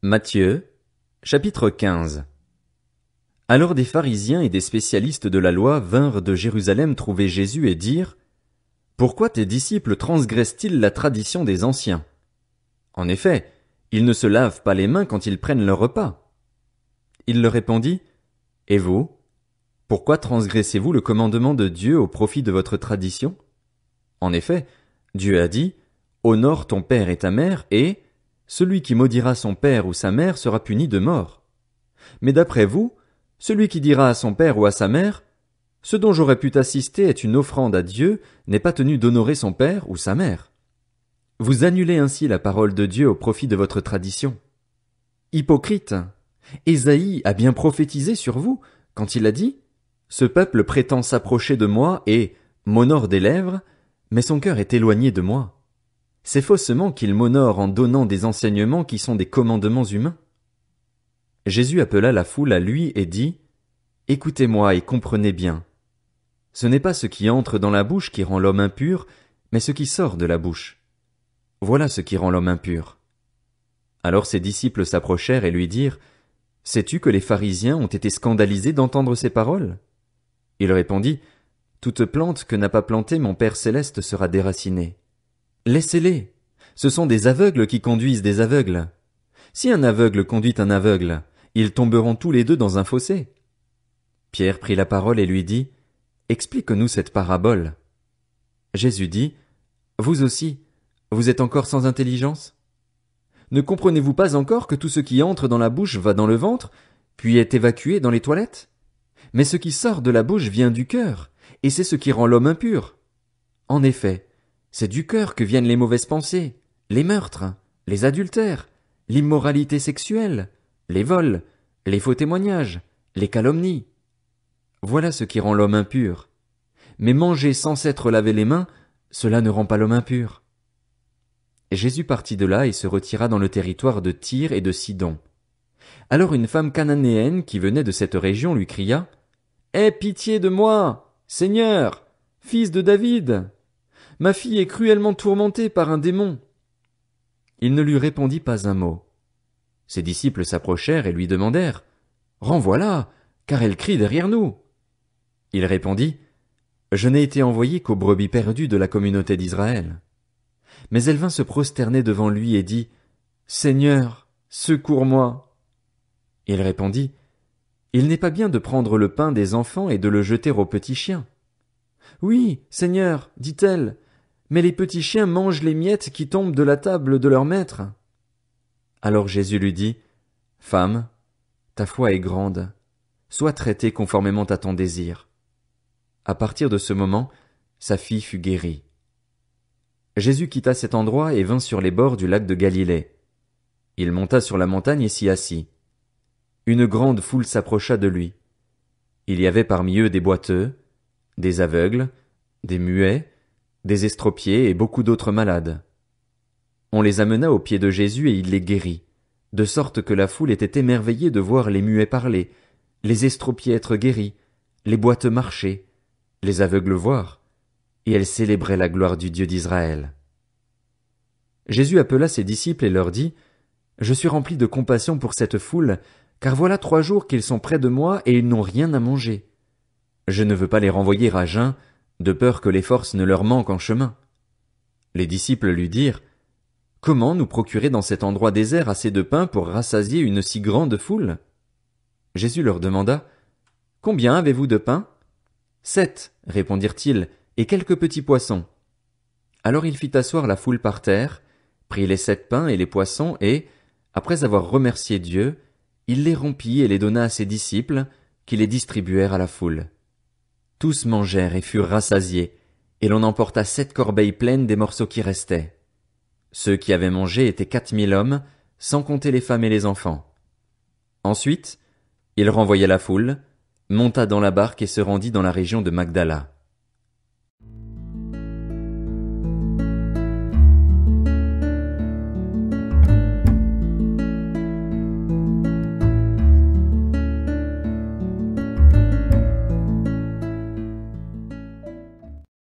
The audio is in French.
Matthieu, chapitre 15. Alors des pharisiens et des spécialistes de la loi vinrent de Jérusalem trouver Jésus et dirent: Pourquoi tes disciples transgressent-ils la tradition des anciens? En effet, ils ne se lavent pas les mains quand ils prennent leur repas. Il leur répondit: Et vous? Pourquoi transgressez-vous le commandement de Dieu au profit de votre tradition? En effet, Dieu a dit: Honore ton père et ta mère, et celui qui maudira son père ou sa mère sera puni de mort. Mais d'après vous, celui qui dira à son père ou à sa mère: Ce dont j'aurais pu t'assister est une offrande à Dieu, n'est pas tenu d'honorer son père ou sa mère. Vous annulez ainsi la parole de Dieu au profit de votre tradition. Hypocrite! Ésaïe a bien prophétisé sur vous, quand il a dit: Ce peuple prétend s'approcher de moi et m'honore des lèvres, mais son cœur est éloigné de moi. C'est faussement qu'il m'honore en donnant des enseignements qui sont des commandements humains. Jésus appela la foule à lui et dit: Écoutez-moi et comprenez bien. Ce n'est pas ce qui entre dans la bouche qui rend l'homme impur, mais ce qui sort de la bouche. Voilà ce qui rend l'homme impur. Alors ses disciples s'approchèrent et lui dirent: Sais-tu que les pharisiens ont été scandalisés d'entendre ces paroles? Il répondit: Toute plante que n'a pas plantée mon Père céleste sera déracinée. Laissez-les. Ce sont des aveugles qui conduisent des aveugles. Si un aveugle conduit un aveugle, ils tomberont tous les deux dans un fossé. Pierre prit la parole et lui dit: Explique-nous cette parabole. Jésus dit: Vous aussi, vous êtes encore sans intelligence? Ne comprenez-vous pas encore que tout ce qui entre dans la bouche va dans le ventre, puis est évacué dans les toilettes? Mais ce qui sort de la bouche vient du cœur, et c'est ce qui rend l'homme impur. En effet, c'est du cœur que viennent les mauvaises pensées, les meurtres, les adultères, l'immoralité sexuelle, les vols, les faux témoignages, les calomnies. Voilà ce qui rend l'homme impur. Mais manger sans s'être lavé les mains, cela ne rend pas l'homme impur. Jésus partit de là et se retira dans le territoire de Tyr et de Sidon. Alors une femme cananéenne qui venait de cette région lui cria: Aie pitié de moi, Seigneur, fils de David! Ma fille est cruellement tourmentée par un démon. Il ne lui répondit pas un mot. Ses disciples s'approchèrent et lui demandèrent: Renvoie-la, car elle crie derrière nous. Il répondit: Je n'ai été envoyé qu'aux brebis perdues de la communauté d'Israël. Mais elle vint se prosterner devant lui et dit: Seigneur, secours-moi. Il répondit: Il n'est pas bien de prendre le pain des enfants et de le jeter aux petits chiens. Oui, Seigneur, dit-elle, mais les petits chiens mangent les miettes qui tombent de la table de leur maître. Alors Jésus lui dit: Femme, ta foi est grande, sois traitée conformément à ton désir. À partir de ce moment, sa fille fut guérie. Jésus quitta cet endroit et vint sur les bords du lac de Galilée. Il monta sur la montagne et s'y assit. Une grande foule s'approcha de lui. Il y avait parmi eux des boiteux, des aveugles, des muets, des estropiés et beaucoup d'autres malades. On les amena aux pieds de Jésus et il les guérit, de sorte que la foule était émerveillée de voir les muets parler, les estropiés être guéris, les boiteux marcher, les aveugles voir, et elle célébrait la gloire du Dieu d'Israël. Jésus appela ses disciples et leur dit: Je suis rempli de compassion pour cette foule, car voilà 3 jours qu'ils sont près de moi et ils n'ont rien à manger. Je ne veux pas les renvoyer à jeun, de peur que les forces ne leur manquent en chemin. Les disciples lui dirent: Comment nous procurer dans cet endroit désert assez de pain pour rassasier une si grande foule? Jésus leur demanda: Combien avez-vous de pain? 7, répondirent-ils, et quelques petits poissons. Alors il fit asseoir la foule par terre, prit les 7 pains et les poissons et, après avoir remercié Dieu, il les rompit et les donna à ses disciples, qui les distribuèrent à la foule. Tous mangèrent et furent rassasiés, et l'on emporta 7 corbeilles pleines des morceaux qui restaient. Ceux qui avaient mangé étaient 4000 hommes, sans compter les femmes et les enfants. Ensuite, il renvoya la foule, monta dans la barque et se rendit dans la région de Magdala.